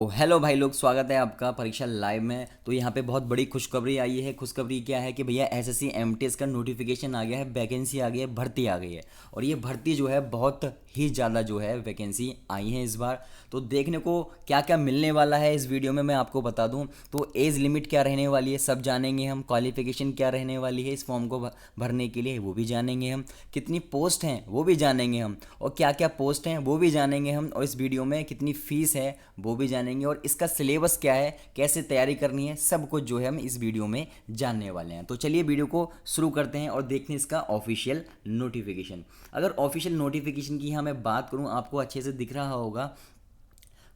तो हेलो भाई लोग, स्वागत है आपका परीक्षा लाइव में। तो यहाँ पे बहुत बड़ी खुशखबरी आई है। खुशखबरी क्या है कि भैया एसएससी एमटीएस का नोटिफिकेशन आ गया है, वैकेंसी आ गई है, भर्ती आ गई है। और ये भर्ती जो है बहुत ही ज़्यादा जो है वैकेंसी आई है इस बार। तो देखने को क्या क्या मिलने वाला है इस वीडियो में मैं आपको बता दूं। तो एज लिमिट क्या रहने वाली है सब जानेंगे हम। क्वालिफिकेशन क्या रहने वाली है इस फॉर्म को भरने के लिए वो भी जानेंगे हम। कितनी पोस्ट हैं वो भी जानेंगे हम, और क्या क्या पोस्ट हैं वो भी जानेंगे हम। और इस वीडियो में कितनी फ़ीस है वो भी जानेंगे, और इसका सिलेबस क्या है, कैसे तैयारी करनी है, सब कुछ जो है हम इस वीडियो में जानने वाले हैं। तो चलिए वीडियो को शुरू करते हैं और देखते हैं इसका ऑफिशियल नोटिफिकेशन। अगर ऑफिशियल नोटिफिकेशन की यहाँ मैं बात करूँ, आपको अच्छे से दिख रहा होगा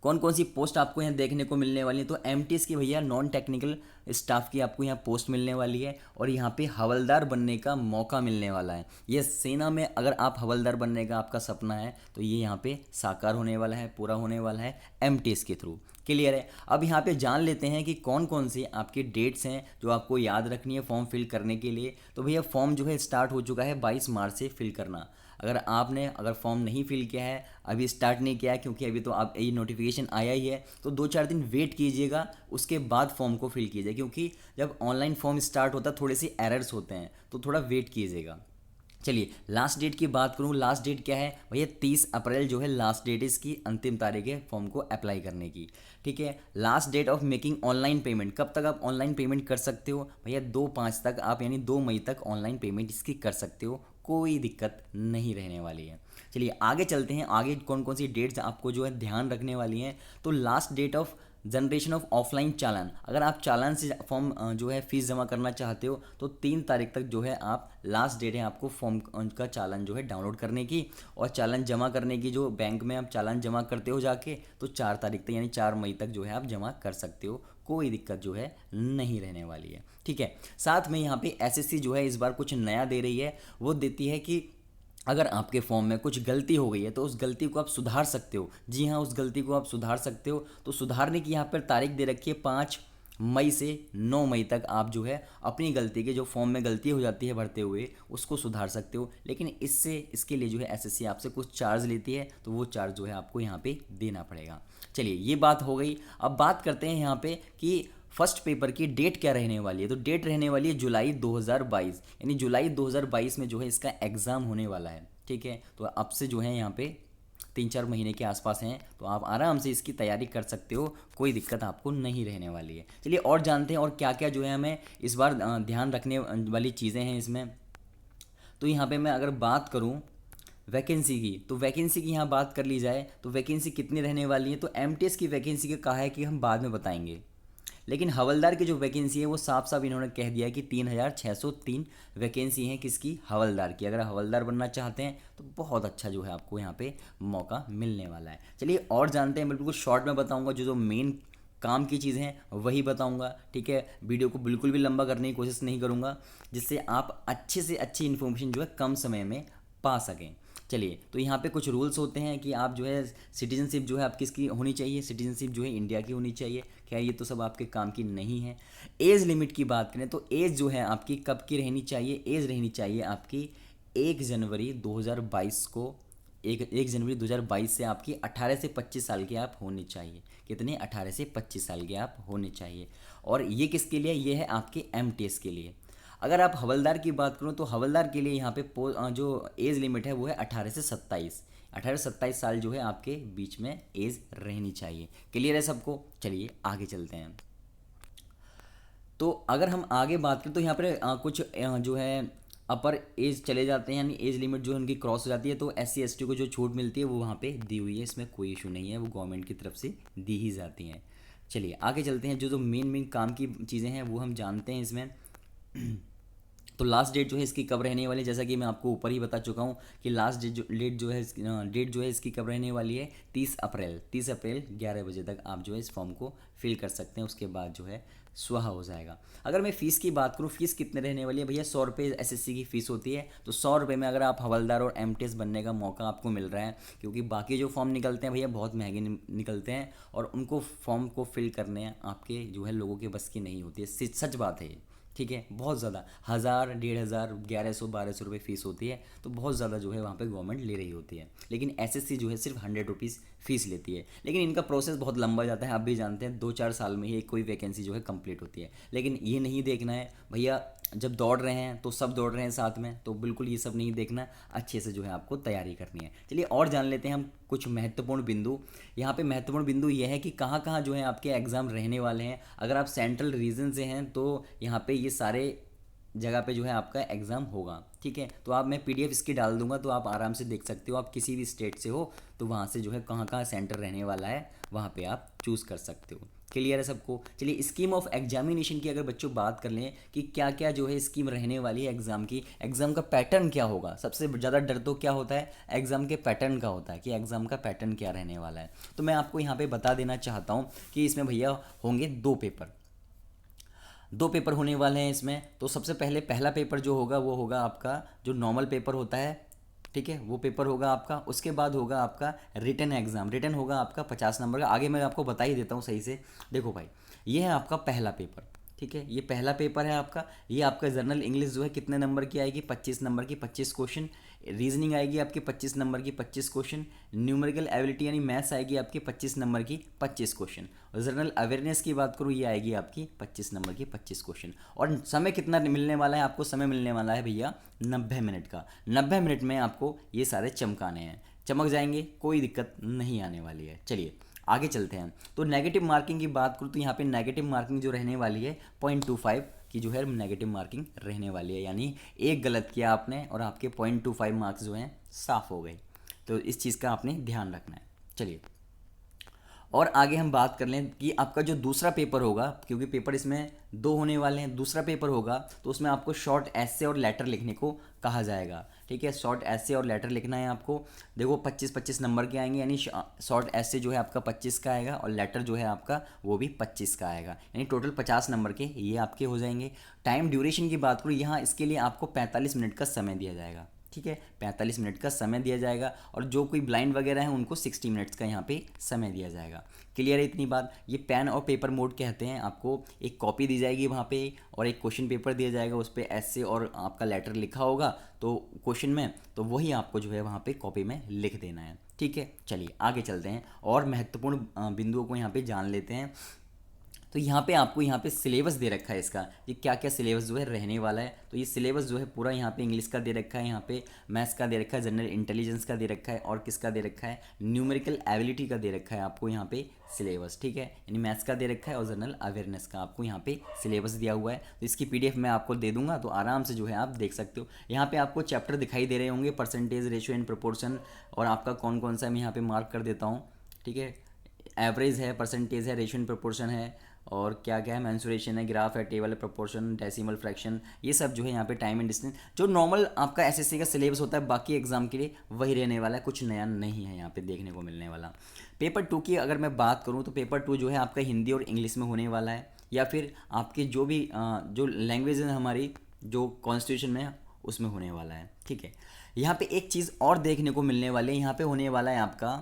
कौन कौन सी पोस्ट आपको यहाँ देखने को मिलने वाली है। तो एमटीएस की भैया नॉन टेक्निकल स्टाफ की आपको यहाँ पोस्ट मिलने वाली है, और यहाँ पे हवलदार बनने का मौका मिलने वाला है। ये सेना में अगर आप हवलदार बनने का आपका सपना है तो ये यहाँ पे साकार होने वाला है, पूरा होने वाला है एमटीएस के थ्रू। क्लियर है। अब यहाँ पे जान लेते हैं कि कौन कौन सी आपकी डेट्स हैं जो आपको याद रखनी है फॉर्म फिल करने के लिए। तो भैया फॉर्म जो है स्टार्ट हो चुका है 22 मार्च से फिल करना। अगर फॉर्म नहीं फिल किया है, अभी स्टार्ट नहीं किया है, क्योंकि अभी तो आप ये नोटिफिकेशन आया ही है, तो 2-4 दिन वेट कीजिएगा, उसके बाद फॉर्म को फिल कीजिए। क्योंकि जब ऑनलाइन फॉर्म स्टार्ट होता है थोड़े से एरर्स होते हैं, तो थोड़ा वेट कीजिएगा। चलिए लास्ट डेट की बात करूँ, लास्ट डेट क्या है भैया? 30 अप्रैल जो है लास्ट डेट इसकी अंतिम तारीख है फॉर्म को अप्लाई करने की। ठीक है। Last date of making online payment, कब तक आप ऑनलाइन पेमेंट कर सकते हो भैया? 2/5 तक आप, यानी 2 मई तक ऑनलाइन पेमेंट इसकी कर सकते हो, कोई दिक्कत नहीं रहने वाली है। चलिए आगे चलते हैं, आगे कौन कौन सी डेट्स आपको जो है ध्यान रखने वाली हैं। तो last date of generation of offline चालान, अगर आप चालान से फॉर्म जो है फीस जमा करना चाहते हो तो 3 तारीख तक जो है आप, लास्ट डेट है आपको फॉर्म का चालान जो है डाउनलोड करने की। और चालान जमा करने की, जो बैंक में आप चालान जमा करते हो जाके, तो 4 तारीख तक यानी 4 मई तक जो है आप जमा कर सकते हो, कोई दिक्कत जो है नहीं रहने वाली है। ठीक है। साथ में यहाँ पे एसएससी जो है इस बार कुछ नया दे रही है। वो देती है कि अगर आपके फॉर्म में कुछ गलती हो गई है तो उस गलती को आप सुधार सकते हो। जी हाँ, उस गलती को आप सुधार सकते हो। तो सुधारने की यहाँ पर तारीख दे रखी है 5 मई से 9 मई तक। आप जो है अपनी गलती के, जो फॉर्म में गलती हो जाती है भरते हुए, उसको सुधार सकते हो। लेकिन इसके लिए जो है एसएससी आपसे कुछ चार्ज लेती है, तो वो चार्ज जो है आपको यहाँ पे देना पड़ेगा। चलिए ये बात हो गई। अब बात करते हैं यहाँ पे कि फर्स्ट पेपर की डेट क्या रहने वाली है। तो डेट रहने वाली है जुलाई 2022, यानी जुलाई 2022 में जो है इसका एग्ज़ाम होने वाला है। ठीक है। तो अब से जो है यहाँ पे 3-4 महीने के आसपास हैं, तो आप आराम से इसकी तैयारी कर सकते हो, कोई दिक्कत आपको नहीं रहने वाली है। चलिए और जानते हैं और क्या क्या जो है हमें इस बार ध्यान रखने वाली चीज़ें हैं इसमें। तो यहाँ पे मैं अगर बात करूँ वैकेंसी की, तो वैकेंसी की यहाँ बात कर ली जाए तो वैकेंसी कितनी रहने वाली है। तो एमटीएस की वैकेंसी का कहा है कि हम बाद में बताएंगे, लेकिन हवलदार की जो वैकेंसी है वो साफ साफ इन्होंने कह दिया है कि 3603 वैकेंसी हैं किसकी? हवलदार की। अगर हवलदार बनना चाहते हैं तो बहुत अच्छा जो है आपको यहाँ पे मौका मिलने वाला है। चलिए और जानते हैं, बिल्कुल शॉर्ट में बताऊंगा, जो जो मेन काम की चीज़ें हैं वही बताऊंगा। ठीक है। वीडियो को बिल्कुल भी लंबा करने की कोशिश नहीं करूंगा, जिससे आप अच्छे से अच्छी इन्फॉर्मेशन जो है कम समय में पा सकें। चलिए, तो यहाँ पे कुछ रूल्स होते हैं कि आप जो है सिटीजनशिप जो है आप किसकी होनी चाहिए, सिटीजनशिप जो है इंडिया की होनी चाहिए। खैर ये तो सब आपके काम की नहीं है। एज लिमिट की बात करें तो एज जो है आपकी कब की रहनी चाहिए? एज रहनी चाहिए आपकी 1 जनवरी 2022 को। 1 जनवरी 2022 से आपकी 18 से 25 साल के आप होने चाहिए। कितने? 18 से 25 साल के आप होने चाहिए। और ये किसके लिए? ये है आपके एमटीएस के लिए। अगर आप हवलदार की बात करूँ तो हवलदार के लिए यहाँ पे जो एज लिमिट है वो है 18 से 27। 18 से 27 साल जो है आपके बीच में एज रहनी चाहिए। क्लियर है सबको? चलिए आगे चलते हैं। तो अगर हम आगे बात करें तो यहाँ पर कुछ जो है अपर एज चले जाते हैं, यानी एज लिमिट जो है उनकी क्रॉस हो जाती है, तो SC ST को जो छूट मिलती है वो वहाँ पे दी हुई है, इसमें कोई इशू नहीं है, वो गवर्नमेंट की तरफ से दी ही जाती हैं। चलिए आगे चलते हैं। जो जो मेन मेन काम की चीज़ें हैं वो हम जानते हैं इसमें। तो लास्ट डेट जो है इसकी कब रहने वाली है, जैसा कि मैं आपको ऊपर ही बता चुका हूँ कि लास्ट डेट जो है इसकी कब रहने वाली है? 30 अप्रैल। 30 अप्रैल 11 बजे तक आप जो है इस फॉर्म को फिल कर सकते हैं, उसके बाद जो है स्वाहा हो जाएगा। अगर मैं फ़ीस की बात करूँ, फ़ीस कितने रहने वाली है भैया? 100 रुपये एसएससी की फ़ीस होती है। तो 100 रुपये में अगर आप हवलदार और एमटीएस बनने का मौका आपको मिल रहा है, क्योंकि बाकी जो फॉर्म निकलते हैं भैया बहुत महंगे निकलते हैं, और उनको फॉर्म को फिल करने आपके जो है लोगों के बस की नहीं होती है। सच बात है ये। ठीक है, बहुत ज़्यादा 1000, 1500, 1100, 1200 रुपये फ़ीस होती है, तो बहुत ज़्यादा जो है वहाँ पे गवर्नमेंट ले रही होती है। लेकिन एसएससी जो है सिर्फ 100 रुपीज़ फ़ीस लेती है, लेकिन इनका प्रोसेस बहुत लंबा जाता है, आप भी जानते हैं 2-4 साल में ही कोई वैकेंसी जो है कंप्लीट होती है। लेकिन ये नहीं देखना है भैया, जब दौड़ रहे हैं तो सब दौड़ रहे हैं साथ में, तो बिल्कुल ये सब नहीं देखना, अच्छे से जो है आपको तैयारी करनी है। चलिए और जान लेते हैं हम कुछ महत्वपूर्ण बिंदु। यहाँ पे महत्वपूर्ण बिंदु ये है कि कहाँ कहाँ जो है आपके एग्ज़ाम रहने वाले हैं। अगर आप सेंट्रल रीजन से हैं तो यहाँ पे ये सारे जगह पे जो है आपका एग्ज़ाम होगा, ठीक है। तो आप, मैं पीडीएफ इसकी डाल दूंगा तो आप आराम से देख सकते हो, आप किसी भी स्टेट से हो तो वहाँ से जो है कहाँ कहाँ सेंटर रहने वाला है वहाँ पे आप चूज़ कर सकते हो। क्लियर है सबको? चलिए स्कीम ऑफ एग्जामिनेशन की अगर बच्चों बात कर लें कि क्या क्या जो है स्कीम रहने वाली है एग्ज़ाम की, एग्ज़ाम का पैटर्न क्या होगा। सबसे ज़्यादा डर तो क्या होता है, एग्ज़ाम के पैटर्न का होता है कि एग्ज़ाम का पैटर्न क्या रहने वाला है। तो मैं आपको यहाँ पे बता देना चाहता हूँ कि इसमें भैया होंगे 2 पेपर होने वाले हैं इसमें। तो सबसे पहले पहला पेपर जो होगा वो होगा आपका जो नॉर्मल पेपर होता है, ठीक है, वो पेपर होगा आपका। उसके बाद होगा आपका रिटन एग्ज़ाम, रिटन होगा आपका 50 नंबर का। आगे मैं आपको बता ही देता हूँ सही से। देखो भाई, ये है आपका पहला पेपर, ठीक है, ये पहला पेपर है आपका। ये आपका जनरल इंग्लिश जो है कितने नंबर की आएगी, 25 नंबर की 25 क्वेश्चन। रीजनिंग आएगी आपकी 25 नंबर की 25 क्वेश्चन। न्यूमेरिकल एबिलिटी यानी मैथ्स आएगी आपकी 25 नंबर की 25 क्वेश्चन। और जनरल अवेयरनेस की बात करूँ, ये आएगी आपकी 25 नंबर की 25 क्वेश्चन। और समय कितना मिलने वाला है आपको, समय मिलने वाला है भैया 90 मिनट का। 90 मिनट में आपको ये सारे चमकाने हैं, चमक जाएंगे, कोई दिक्कत नहीं आने वाली है। चलिए आगे चलते हैं। तो नेगेटिव मार्किंग की बात करूँ तो यहाँ पे नेगेटिव मार्किंग जो रहने वाली है 0.25 की जो है नेगेटिव मार्किंग रहने वाली है, यानी एक गलत किया आपने और आपके 0.25 मार्क्स जो हैं साफ़ हो गए। तो इस चीज़ का आपने ध्यान रखना है। चलिए और आगे हम बात कर लें कि आपका जो दूसरा पेपर होगा, क्योंकि पेपर इसमें 2 होने वाले हैं, दूसरा पेपर होगा तो उसमें आपको शॉर्ट ऐसे और लेटर लिखने को कहा जाएगा, ठीक है। शॉर्ट ऐसे और लेटर लिखना है आपको। देखो 25-25 नंबर के आएंगे, यानी शॉर्ट ऐसे जो है आपका 25 का आएगा और लेटर जो है आपका वो भी 25 का आएगा, यानी टोटल 50 नंबर के ये आपके हो जाएंगे। टाइम ड्यूरेशन की बात करूँ, यहाँ इसके लिए आपको 45 मिनट का समय दिया जाएगा, ठीक है, 45 मिनट का समय दिया जाएगा। और जो कोई ब्लाइंड वगैरह है उनको 60 मिनट्स का यहाँ पे समय दिया जाएगा। क्लियर है इतनी बात? ये पेन और पेपर मोड कहते हैं। आपको एक कॉपी दी जाएगी वहाँ पे और एक क्वेश्चन पेपर दिया जाएगा, उस पर ऐसे और आपका लेटर लिखा होगा तो क्वेश्चन में, तो वही आपको जो है वहाँ पे कॉपी में लिख देना है, ठीक है। चलिए आगे चलते हैं और महत्वपूर्ण बिंदुओं को यहाँ पे जान लेते हैं। तो यहाँ पे आपको यहाँ पे सिलेबस दे रखा है इसका, ये क्या क्या सिलेबस जो है रहने वाला है। तो ये सिलेबस जो है पूरा यहाँ पे इंग्लिश का दे रखा है, यहाँ पे मैथ्स का दे रखा है, जनरल इंटेलिजेंस का दे रखा है और किसका दे रखा है, न्यूमेरिकल एबिलिटी का दे रखा है आपको यहाँ पे सिलेबस, ठीक है। यानी मैथ्स का दे रखा है और जनरल अवेयरनेस का आपको यहाँ पे सिलेबस दिया हुआ है। तो इसकी पीडीएफ मैं आपको दे दूंगा तो आराम से जो है आप देख सकते हो। यहाँ पे आपको चैप्टर दिखाई दे रहे होंगे, परसेंटेज, रेशियो एंड प्रोपोर्शन, और आपका कौन कौन सा मैं यहाँ पे मार्क कर देता हूँ, ठीक है। एवरेज है, परसेंटेज है, रेशियो एंड प्रोपोर्शन है, और क्या क्या है, मेंसुरेशन है, ग्राफ है, टेबल है, प्रोपोर्शन, डेसिमल फ्रैक्शन, ये सब जो है यहाँ पे टाइम एंड डिस्टेंस जो नॉर्मल आपका एसएससी का सिलेबस होता है बाकी एग्जाम के लिए वही रहने वाला है, कुछ नया नहीं है यहाँ पे देखने को मिलने वाला। पेपर 2 की अगर मैं बात करूँ तो पेपर 2 जो है आपका हिंदी और इंग्लिश में होने वाला है, या फिर आपके जो भी जो लैंग्वेज है हमारी जो कॉन्स्टिट्यूशन में है उसमें होने वाला है, ठीक है। यहाँ पे एक चीज़ और देखने को मिलने वाली है, यहाँ पे होने वाला है आपका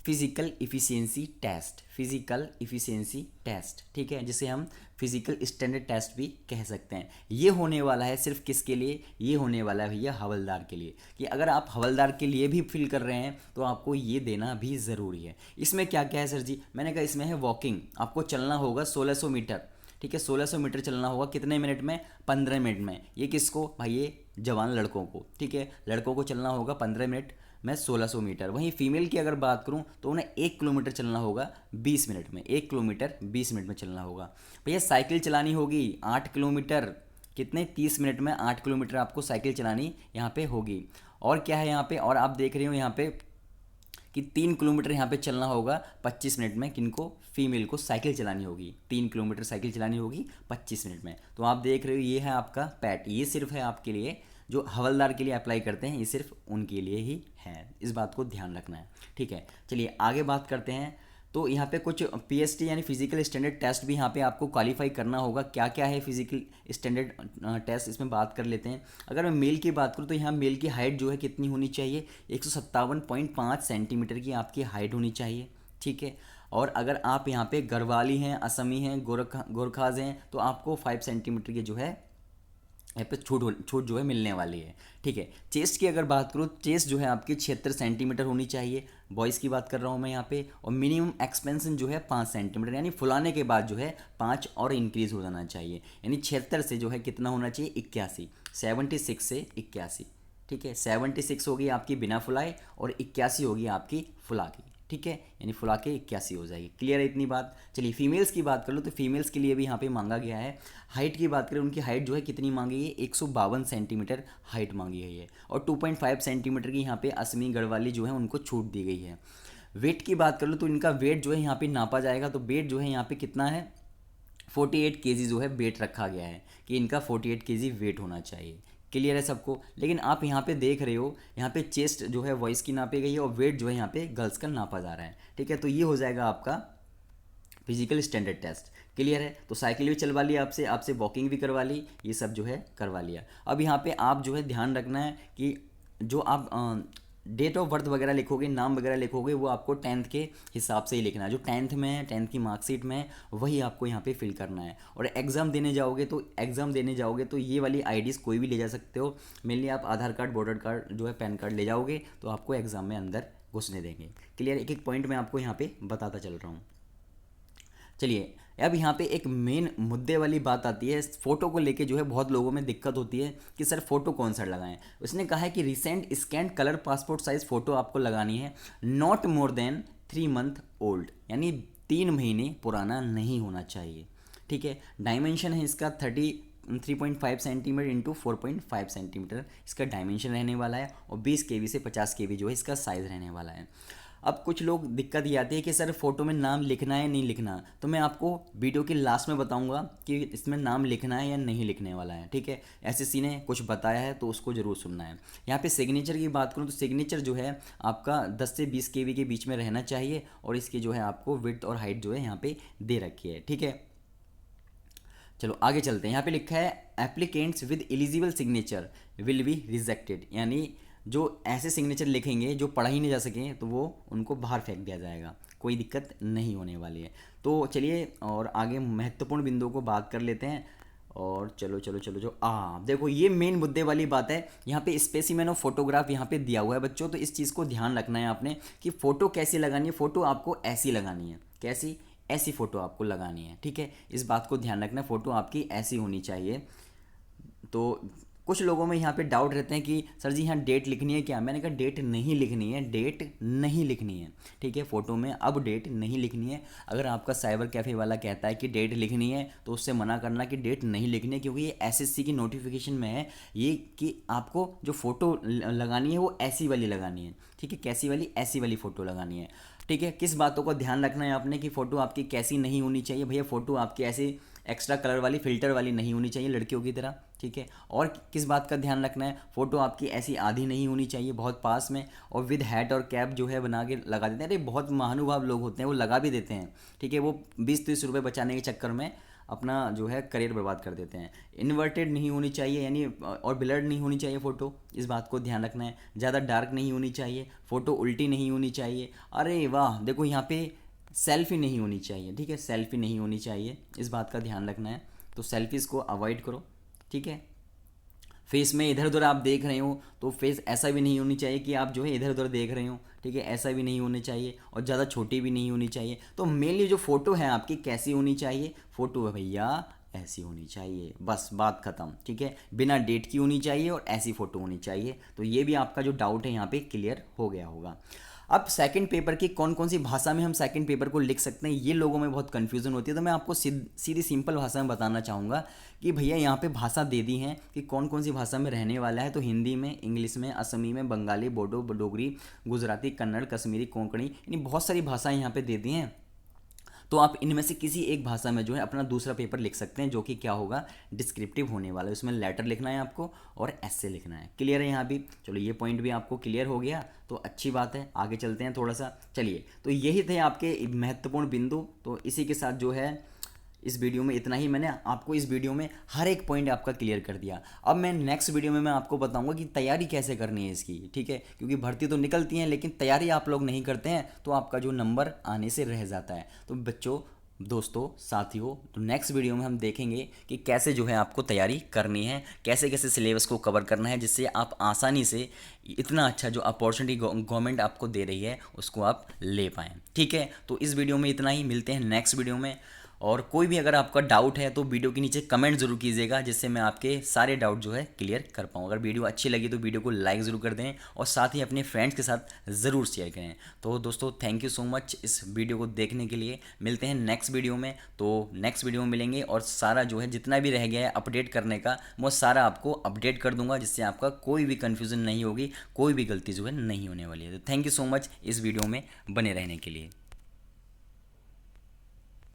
physical efficiency test, physical efficiency test, ठीक है, जिसे हम फिजिकल स्टैंडर्ड टेस्ट भी कह सकते हैं। ये होने वाला है सिर्फ किसके लिए, ये होने वाला है भैया हवलदार के लिए, कि अगर आप हवलदार के लिए भी फिल कर रहे हैं तो आपको ये देना भी ज़रूरी है। इसमें क्या क्या है सर जी, मैंने कहा इसमें है वॉकिंग, आपको चलना होगा 1600 मीटर, ठीक है, 1600 मीटर चलना होगा कितने मिनट में, 15 मिनट में। ये किसको भाई, ये जवान लड़कों को, ठीक है, लड़कों को चलना होगा 15 मिनट में 1600 मीटर। वहीं फीमेल की अगर बात करूं तो उन्हें 1 किलोमीटर चलना होगा 20 मिनट में, 1 किलोमीटर 20 मिनट में चलना होगा। भैया साइकिल चलानी होगी 8 किलोमीटर, कितने, 30 मिनट में 8 किलोमीटर आपको साइकिल चलानी यहाँ पे होगी। और क्या है यहाँ पे, और आप देख रहे हो यहाँ पे कि 3 किलोमीटर यहाँ पे चलना होगा 25 मिनट में, किनको, फीमेल को साइकिल चलानी होगी, 3 किलोमीटर साइकिल चलानी होगी 25 मिनट में। तो आप देख रहे हो ये है आपका पैट, ये सिर्फ है आपके लिए जो हवलदार के लिए अप्लाई करते हैं, ये सिर्फ उनके लिए ही है, इस बात को ध्यान रखना है, ठीक है। चलिए आगे बात करते हैं। तो यहाँ पे कुछ पीएसटी यानी फिजिकल स्टैंडर्ड टेस्ट भी यहाँ पे आपको क्वालिफाई करना होगा। क्या क्या है फिजिकल स्टैंडर्ड टेस्ट, इसमें बात कर लेते हैं। अगर मैं मेल की बात करूँ तो यहाँ मेल की हाइट जो है कितनी होनी चाहिए, 157.5 सेंटीमीटर की आपकी हाइट होनी चाहिए, ठीक है। और अगर आप यहाँ पे गढ़वाली हैं, असमी हैं, गोरखाज हैं, तो आपको 5 सेंटीमीटर की जो है यहाँ पे छूट जो है मिलने वाली है। ठीक है, चेस्ट की अगर बात करूँ, चेस्ट जो है आपकी 76 सेंटीमीटर होनी चाहिए, बॉयज़ की बात कर रहा हूँ मैं यहाँ पे। और मिनिमम एक्सपेंशन जो है 5 सेंटीमीटर, यानी फुलाने के बाद जो है 5 और इंक्रीज़ हो जाना चाहिए, यानी 76 से जो है कितना होना चाहिए, 81, 76 से 81। ठीक है, 76 होगी आपकी बिना फुलाए और 81 होगी आपकी फुला की। ठीक है, यानी फुला के 81 हो जाएगी। क्लियर है इतनी बात। चलिए फीमेल्स की बात कर लो, तो फीमेल्स के लिए भी यहाँ पे मांगा गया है। हाइट की बात करें, उनकी हाइट जो है कितनी मांगी है, 152 सेंटीमीटर हाइट मांगी गई है। और 2.5 सेंटीमीटर की यहाँ पे असमी गढ़वाली जो है उनको छूट दी गई है। वेट की बात कर लो, तो इनका वेट जो है यहाँ पे नापा जाएगा, तो वेट जो है यहाँ पे कितना है, 48 केजी जो है वेट रखा गया है कि इनका 48 केजी वेट होना चाहिए। क्लियर है सबको। लेकिन आप यहाँ पे देख रहे हो, यहाँ पे चेस्ट जो है वॉइस की नापी गई है और वेट जो है यहाँ पे गर्ल्स का नापा जा रहा है। ठीक है, तो ये हो जाएगा आपका फिजिकल स्टैंडर्ड टेस्ट। क्लियर है। तो साइकिल भी चलवा लिया आपसे, आपसे वॉकिंग भी करवा ली, ये सब जो है करवा लिया। अब यहाँ पे आप जो है ध्यान रखना है कि जो आप डेट ऑफ बर्थ वगैरह लिखोगे, नाम वगैरह लिखोगे, वो आपको 10th के हिसाब से ही लिखना है। जो 10th में है, 10th की मार्कशीट में है, वही आपको यहाँ पे फिल करना है। और एग्ज़ाम देने जाओगे तो ये वाली आईडीज़ कोई भी ले जा सकते हो। मेनली आप आधार कार्ड, वोटर कार्ड जो है, पैन कार्ड ले जाओगे तो आपको एग्ज़ाम में अंदर घुसने देंगे। क्लियर, एक एक पॉइंट मैं आपको यहाँ पे बताता चल रहा हूँ। चलिए अब यहाँ पे एक मेन मुद्दे वाली बात आती है, फ़ोटो को लेके जो है बहुत लोगों में दिक्कत होती है कि सर फ़ोटो कौन सा लगाएं। उसने कहा है कि recent scan colour passport size photo आपको लगानी है, not more than 3 month old, यानी 3 महीने पुराना नहीं होना चाहिए। ठीक है, डायमेंशन है इसका 3.5 सेंटीमीटर इंटू 4.5 सेंटीमीटर इसका डायमेंशन रहने वाला है। और 20 केबी से 50 केबी जो है इसका साइज़ रहने वाला है। अब कुछ लोग दिक्कत ये आती है कि सर फोटो में नाम लिखना है नहीं लिखना, तो मैं आपको वीडियो के लास्ट में बताऊंगा कि इसमें नाम लिखना है या नहीं लिखने वाला है। ठीक है, एसएससी ने कुछ बताया है तो उसको ज़रूर सुनना है। यहाँ पे सिग्नेचर की बात करूँ तो सिग्नेचर जो है आपका 10 से 20 केबी के बीच में रहना चाहिए। और इसकी जो है आपको विड्थ और हाइट जो है यहाँ पे दे रखी है। ठीक है, चलो आगे चलते हैं। यहाँ पे लिखा है applicants with eligible signature will be rejected, यानी जो ऐसे सिग्नेचर लिखेंगे जो पढ़ा ही नहीं जा सकें तो वो उनको बाहर फेंक दिया जाएगा, कोई दिक्कत नहीं होने वाली है। तो चलिए और आगे महत्वपूर्ण बिंदुओं को बात कर लेते हैं। और चलो चलो चलो जो देखो ये मेन मुद्दे वाली बात है। यहाँ पे स्पेसिमेन ऑफ फोटोग्राफ यहाँ पे दिया हुआ है बच्चों, तो इस चीज़ को ध्यान रखना है आपने कि फ़ोटो कैसी लगानी है। फ़ोटो आपको ऐसी लगानी है, कैसी, ऐसी फ़ोटो आपको लगानी है। ठीक है, इस बात को ध्यान रखना, फ़ोटो आपकी ऐसी होनी चाहिए। तो कुछ लोगों में यहाँ पे डाउट रहते हैं कि सर जी यहाँ डेट लिखनी है क्या। मैंने कहा डेट नहीं लिखनी है, डेट नहीं लिखनी है। ठीक है, फ़ोटो में अब डेट नहीं लिखनी है। अगर आपका साइबर कैफ़े वाला कहता है कि डेट लिखनी है तो उससे मना करना कि डेट नहीं लिखनी है, क्योंकि ये एसएससी की नोटिफिकेशन में है ये कि आपको जो फ़ोटो लगानी है वो ऐसी वाली लगानी है। ठीक है, कैसी वाली, ऐसी वाली फ़ोटो लगानी है। ठीक है, किस बातों का ध्यान रखना है आपने कि फ़ोटो आपकी कैसी नहीं होनी चाहिए भैया, फ़ोटो आपकी ऐसी एक्स्ट्रा कलर वाली, फिल्टर वाली नहीं होनी चाहिए लड़कियों की तरह। ठीक है, और किस बात का ध्यान रखना है, फ़ोटो आपकी ऐसी आधी नहीं होनी चाहिए बहुत पास में, और विद हैट और कैप जो है बना के लगा देते हैं। अरे बहुत महानुभाव लोग होते हैं वो लगा भी देते हैं। ठीक है, वो 20-30 रुपये बचाने के चक्कर में अपना जो है करियर बर्बाद कर देते हैं। इन्वर्टेड नहीं होनी चाहिए, यानी और ब्लर्ड नहीं होनी चाहिए फ़ोटो, इस बात को ध्यान रखना है। ज़्यादा डार्क नहीं होनी चाहिए, फ़ोटो उल्टी नहीं होनी चाहिए। अरे वाह, देखो यहाँ पे सेल्फी नहीं होनी चाहिए। ठीक है, सेल्फी नहीं होनी चाहिए, इस बात का ध्यान रखना है। तो सेल्फीज़ को अवॉइड करो। ठीक है, फेस में इधर उधर आप देख रहे हो तो फेस ऐसा भी नहीं होनी चाहिए कि आप जो है इधर उधर देख रहे हो। ठीक है, ऐसा भी नहीं होना चाहिए और ज़्यादा छोटी भी नहीं होनी चाहिए। तो मेनली जो फ़ोटो है आपकी कैसी होनी चाहिए, फ़ोटो है भैया ऐसी होनी चाहिए, बस बात ख़त्म। ठीक है, बिना डेट की होनी चाहिए और ऐसी फ़ोटो होनी चाहिए। तो ये भी आपका जो डाउट है यहाँ पे क्लियर हो गया होगा। अब सेकंड पेपर की कौन कौन सी भाषा में हम सेकंड पेपर को लिख सकते हैं, ये लोगों में बहुत कन्फ्यूज़न होती है। तो मैं आपको सीधी सिंपल भाषा में बताना चाहूँगा कि भैया यहाँ पे भाषा दे दी हैं कि कौन कौन सी भाषा में रहने वाला है। तो हिंदी में, इंग्लिश में, असमी में, बंगाली, बोडो, डोगरी, गुजराती, कन्नड़, कश्मीरी, कोंकणी, यानी बहुत सारी भाषाएँ यहाँ पे दे दी हैं। तो आप इनमें से किसी एक भाषा में जो है अपना दूसरा पेपर लिख सकते हैं, जो कि क्या होगा, डिस्क्रिप्टिव होने वाला है। उसमें लेटर लिखना है आपको और एस्से लिखना है। क्लियर है यहाँ भी। चलो ये पॉइंट भी आपको क्लियर हो गया तो अच्छी बात है, आगे चलते हैं थोड़ा सा। चलिए, तो यही थे आपके महत्वपूर्ण बिंदु। तो इसी के साथ जो है इस वीडियो में इतना ही, मैंने आपको इस वीडियो में हर एक पॉइंट आपका क्लियर कर दिया। अब मैं नेक्स्ट वीडियो में मैं आपको बताऊंगा कि तैयारी कैसे करनी है इसकी, ठीक है, क्योंकि भर्ती तो निकलती है लेकिन तैयारी आप लोग नहीं करते हैं तो आपका जो नंबर आने से रह जाता है। तो बच्चों, दोस्तों, साथियों, तो नेक्स्ट वीडियो में हम देखेंगे कि कैसे जो है आपको तैयारी करनी है, कैसे कैसे सिलेबस को कवर करना है, जिससे आप आसानी से इतना अच्छा जो अपॉर्चुनिटी गवर्नमेंट आपको दे रही है उसको आप ले पाएँ। ठीक है, तो इस वीडियो में इतना ही, मिलते हैं नेक्स्ट वीडियो में। और कोई भी अगर आपका डाउट है तो वीडियो के नीचे कमेंट जरूर कीजिएगा, जिससे मैं आपके सारे डाउट जो है क्लियर कर पाऊँ। अगर वीडियो अच्छी लगी तो वीडियो को लाइक ज़रूर कर दें और साथ ही अपने फ्रेंड्स के साथ ज़रूर शेयर करें। तो दोस्तों, थैंक यू सो मच इस वीडियो को देखने के लिए। मिलते हैं नेक्स्ट वीडियो में। तो नेक्स्ट वीडियो में मिलेंगे और सारा जो है जितना भी रह गया है अपडेट करने का, वो सारा आपको अपडेट कर दूंगा, जिससे आपका कोई भी कन्फ्यूज़न नहीं होगी, कोई भी गलती जो है नहीं होने वाली है। तो थैंक यू सो मच इस वीडियो में बने रहने के लिए।